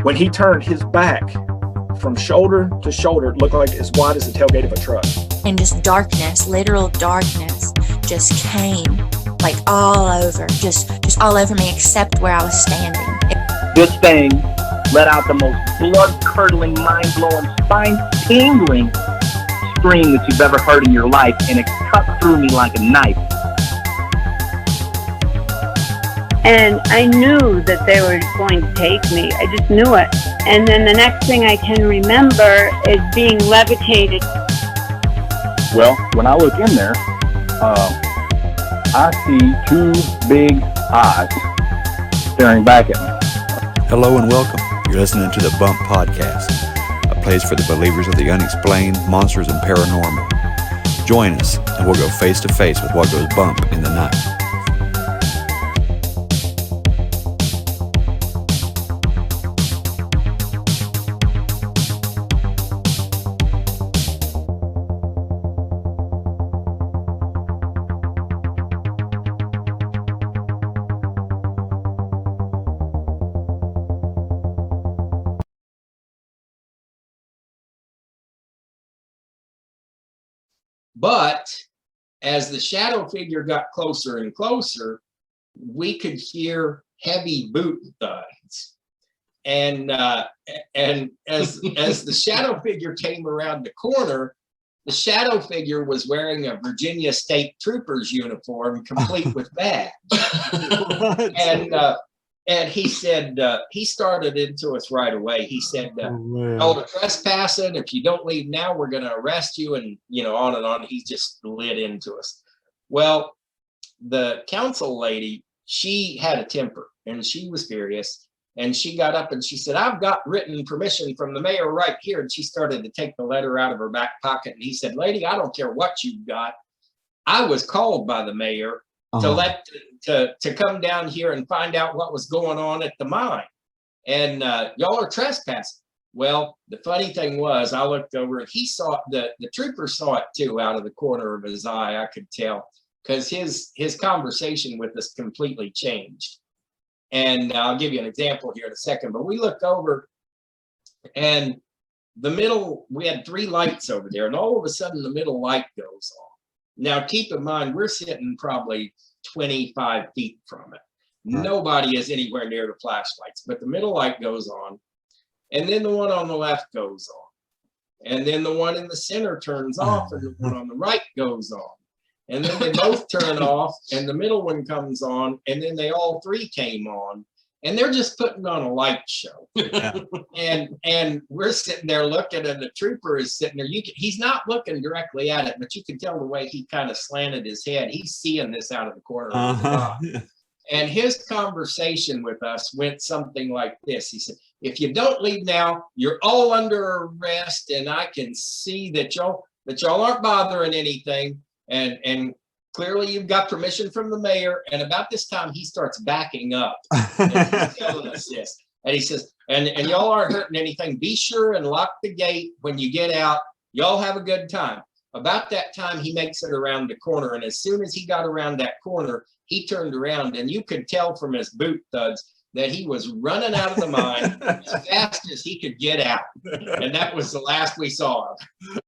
When he turned his back from shoulder to shoulder, it looked like as wide as the tailgate of a truck. And just darkness, literal darkness, just came like all over, just all over me except where I was standing. This thing let out the most blood-curdling, mind-blowing, spine-tingling scream that you've ever heard in your life, and it cut through me like a knife. And I knew that they were going to take me. I just knew it. And then the next thing I can remember is being levitated. Well, when I look in there, I see two big eyes staring back at me. Hello and welcome. You're listening to the Bump Podcast, a place for the believers of the unexplained, monsters, and paranormal. Join us, and we'll go face to face with what goes bump in the night. But as the shadow figure got closer and closer, we could hear heavy boot thuds. And as the shadow figure came around the corner, the shadow figure was wearing a Virginia State Troopers uniform, complete with badge. And he said, he started into us right away. He said, "Oh, trespassing. If you don't leave now, we're going to arrest you." And, on and on. He just lit into us. Well, the council lady, she had a temper and she was furious. And she got up and she said, "I've got written permission from the mayor right here." And she started to take the letter out of her back pocket. And he said, "Lady, I don't care what you've got. I was called by the mayor to come down here and find out what was going on at the mine. And y'all are trespassing." Well, the funny thing was, I looked over and he saw it, the trooper saw it too out of the corner of his eye. I could tell because his conversation with us completely changed. And I'll give you an example here in a second, but we looked over and we had three lights over there, and all of a sudden the middle light goes on. Now, keep in mind, we're sitting probably 25 feet from it. Right. Nobody is anywhere near the flashlights, but the middle light goes on, and then the one on the left goes on, and then the one in the center turns off, and the one on the right goes on, and then they both turn off, and the middle one comes on, and then they all three came on, and they're just putting on a light show. Yeah. and we're sitting there looking, and the trooper is sitting there. He's not looking directly at it, but you can tell the way he kind of slanted his head. He's seeing this out of the corner of his eye. And his conversation with us went something like this. He said, "If you don't leave now, you're all under arrest, and I can see that y'all aren't bothering anything. And clearly you've got permission from the mayor." And about this time, he starts backing up. And he's telling us this. And he says, and y'all aren't hurting anything. Be sure and lock the gate when you get out. Y'all have a good time. About that time, he makes it around the corner. And as soon as he got around that corner, he turned around, and you could tell from his boot thuds that he was running out of the mine as fast as he could get out. And that was the last we saw of him.